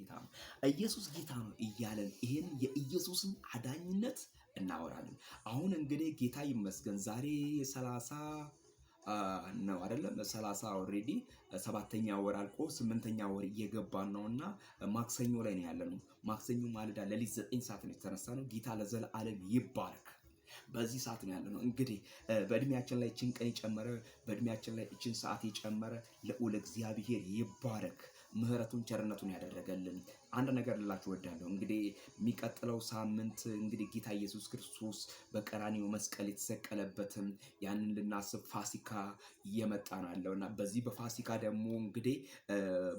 ጌታ ነው፣ ኢየሱስ ጌታ ነው እያለን ይሄን የኢየሱስን አዳኝነት እናወራለን። አሁን እንግዲህ ጌታ ይመስገን ዛሬ 30 ነው አይደለም 30 ኦሬዲ 7ኛ ወር አልቆ 8ኛ ወር እየገባን ነውና ማክሰኞ ላይ ነው ያለነው። ማክሰኞ ማለዳ ሌሊት 9 ሰዓት ነው የተነሳነው። ጌታ ለዘላለም ይባረክ። በዚህ ሰዓት ነው ያለነው። እንግዲህ በእድሜያችን ላይ እችን ቀን የጨመረ በእድሜያችን ላይ እችን ሰዓት የጨመረ ልዑል እግዚአብሔር ይባረክ። ምህረቱን ቸርነቱን ያደረገልን አንድ ነገር ልላችሁ እወዳለሁ። እንግዲህ የሚቀጥለው ሳምንት እንግዲህ ጌታ ኢየሱስ ክርስቶስ በቀራንዮ መስቀል የተሰቀለበትም ያንን ልናስብ ፋሲካ እየመጣ ነው ያለውና በዚህ በፋሲካ ደግሞ እንግዲህ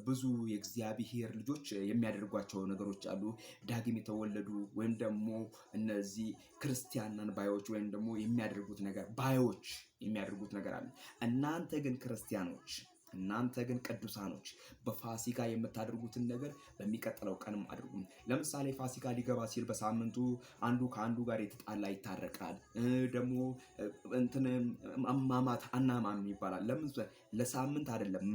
ብዙ የእግዚአብሔር ልጆች የሚያደርጓቸው ነገሮች አሉ። ዳግም የተወለዱ ወይም ደግሞ እነዚህ ክርስቲያን ነን ባዮች ወይም ደግሞ የሚያደርጉት ነገር ባዮች የሚያደርጉት ነገር አለ። እናንተ ግን ክርስቲያኖች እናንተ ግን ቅዱሳኖች በፋሲካ የምታደርጉትን ነገር በሚቀጥለው ቀንም አድርጉ። ለምሳሌ ፋሲካ ሊገባ ሲል በሳምንቱ አንዱ ከአንዱ ጋር የተጣላ ይታረቃል። ደግሞ እንትን ማማት አናማም ይባላል። ለምን ለሳምንት አይደለም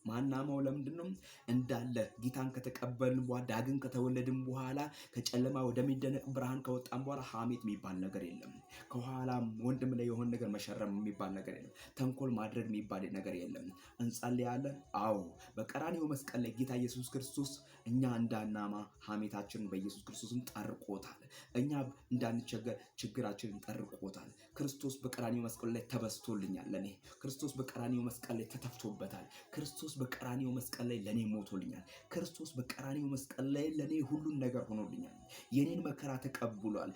ማናማው ለምንድነው? እንዳለ ጌታን ከተቀበልን በኋላ ዳግም ከተወለድን በኋላ ከጨለማ ወደሚደነቅ ብርሃን ከወጣን በኋላ ሐሜት የሚባል ነገር የለም። ከኋላም ወንድም ላይ የሆነ ነገር መሸረም የሚባል ነገር የለም። ተንኮል ማድረግ የሚባል ነገር የለም። እንጸልያለን። አዎ በቀራንዮ መስቀል ላይ ጌታ ኢየሱስ ክርስቶስ እኛ እንዳናማ ሐሜታችንን በኢየሱስ ክርስቶስም ጠርቆታል። እኛ እንዳንቸገር ችግራችንን ጠርቆታል። ክርስቶስ በቀራንዮ መስቀል ላይ ተበስቶልኛል። ለኔ ክርስቶስ በቀራንዮ መስቀል ላይ ተተፍቶበታል። ክርስቶስ በቀራንዮ መስቀል ላይ ለኔ ሞቶልኛል። ክርስቶስ በቀራንዮ መስቀል ላይ ለኔ ሁሉን ነገር ሆኖልኛል። የኔን መከራ ተቀብሏል።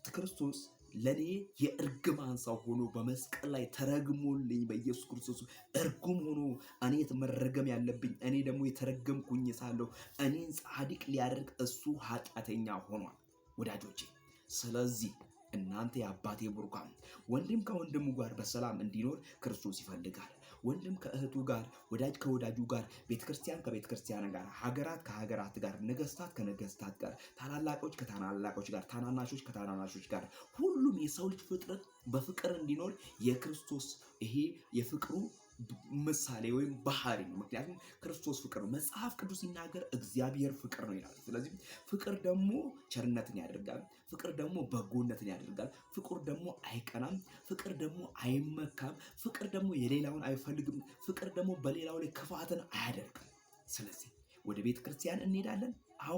ክርስቶስ ለኔ የእርግማን ሰው ሆኖ በመስቀል ላይ ተረግሞልኝ በኢየሱስ ክርስቶስ እርጉም ሆኖ እኔ መረገም ያለብኝ እኔ ደግሞ የተረገምኩኝ ሳለሁ እኔን ጻድቅ ሊያደርግ እሱ ኃጢአተኛ ሆኗል ወዳጆቼ። ስለዚህ እናንተ የአባቴ ቡሩካን ወንድም ከወንድሙ ጋር በሰላም እንዲኖር ክርስቶስ ይፈልጋል። ወንድም ከእህቱ ጋር፣ ወዳጅ ከወዳጁ ጋር፣ ቤተክርስቲያን ከቤተክርስቲያን ጋር፣ ሀገራት ከሀገራት ጋር፣ ነገስታት ከነገስታት ጋር፣ ታላላቆች ከታላላቆች ጋር፣ ታናናሾች ከታናናሾች ጋር ሁሉም የሰው ልጅ ፍጥረት በፍቅር እንዲኖር የክርስቶስ ይሄ የፍቅሩ ምሳሌ ወይም ባህሪ ነው። ምክንያቱም ክርስቶስ ፍቅር ነው። መጽሐፍ ቅዱስ ሲናገር እግዚአብሔር ፍቅር ነው ይላል። ስለዚህ ፍቅር ደግሞ ቸርነትን ያደርጋል። ፍቅር ደግሞ በጎነትን ያደርጋል። ፍቅር ደግሞ አይቀናም። ፍቅር ደግሞ አይመካም። ፍቅር ደግሞ የሌላውን አይፈልግም። ፍቅር ደግሞ በሌላው ላይ ክፋትን አያደርግም። ስለዚህ ወደ ቤተ ክርስቲያን እንሄዳለን። አዎ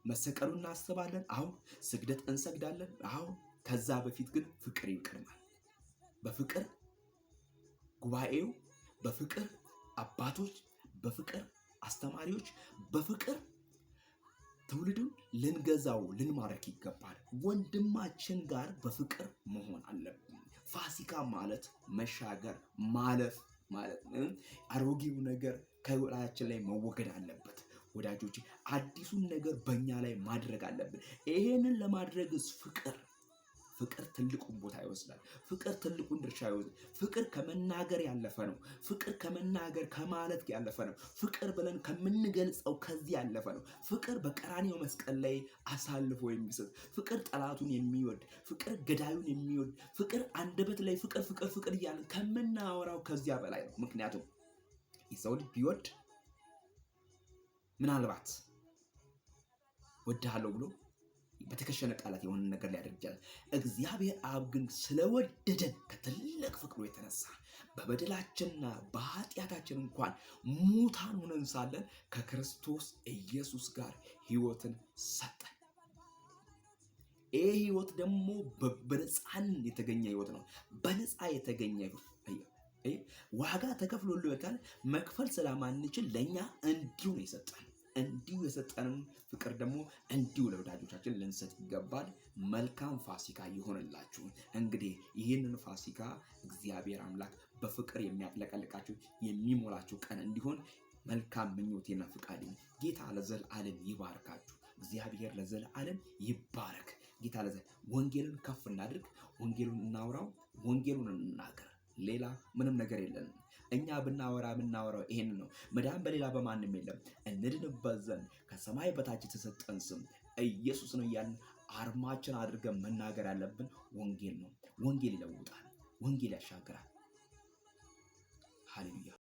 መሰቀሉን እናስባለን። አዎ ስግደት እንሰግዳለን። አዎ ከዛ በፊት ግን ፍቅር ይቀድማል። በፍቅር ጉባኤው፣ በፍቅር አባቶች፣ በፍቅር አስተማሪዎች፣ በፍቅር ትውልዱን ልንገዛው ልንማረክ ይገባል። ወንድማችን ጋር በፍቅር መሆን አለብን። ፋሲካ ማለት መሻገር ማለፍ ማለት ነው። አሮጌው ነገር ከላያችን ላይ መወገድ አለበት። ወዳጆቼ አዲሱን ነገር በእኛ ላይ ማድረግ አለብን። ይሄንን ለማድረግስ ፍቅር ትልቁን ቦታ ይወስዳል። ፍቅር ትልቁን ድርሻ ይወስዳል። ፍቅር ከመናገር ያለፈ ነው። ፍቅር ከመናገር ከማለት ያለፈ ነው። ፍቅር ብለን ከምንገልጸው ከዚህ ያለፈ ነው። ፍቅር በቀራንዮ መስቀል ላይ አሳልፎ የሚሰጥ ፍቅር፣ ጠላቱን የሚወድ ፍቅር፣ ገዳዩን የሚወድ ፍቅር፣ አንደበት ላይ ፍቅር እያለን ከምናወራው ከዚያ በላይ ነው። ምክንያቱም የሰው ልጅ ቢወድ ምናልባት ወድሃለሁ ብሎ በተከሸነ ቃላት የሆነ ነገር ሊያደርግ ይችላል። እግዚአብሔር አብ ግን ስለወደደን ከትልቅ ፍቅሩ የተነሳ በበደላችንና በኃጢአታችን እንኳን ሙታን ሆነን ሳለን ከክርስቶስ ኢየሱስ ጋር ሕይወትን ሰጠን። ይህ ሕይወት ደግሞ በነፃን የተገኘ ሕይወት ነው። በነፃ የተገኘ ዋጋ ተከፍሎልበታል። መክፈል ስለማንችል ለእኛ እንዲሁ ነው የሰጠን። እንዲሁ የሰጠንን ፍቅር ደግሞ እንዲሁ ለወዳጆቻችን ልንሰጥ ይገባል። መልካም ፋሲካ ይሆንላችሁ። እንግዲህ ይህንን ፋሲካ እግዚአብሔር አምላክ በፍቅር የሚያጥለቀልቃችሁ የሚሞላችሁ ቀን እንዲሆን መልካም ምኞቴና ፍቃዴ። ጌታ ለዘላለም ይባርካችሁ። እግዚአብሔር ለዘላለም ይባረክ። ጌታ ወንጌልን ከፍ እናድርግ፣ ወንጌሉን እናውራው፣ ወንጌሉን እንናገር። ሌላ ምንም ነገር የለንም። እኛ የምናወራው ይሄን ነው። መዳን በሌላ በማንም የለም። እንድንበት ዘንድ ከሰማይ በታች የተሰጠን ስም ኢየሱስ ነው እያልን አርማችን አድርገን መናገር ያለብን ወንጌል ነው። ወንጌል ይለውጣል። ወንጌል ያሻግራል። ሃሌሉያ።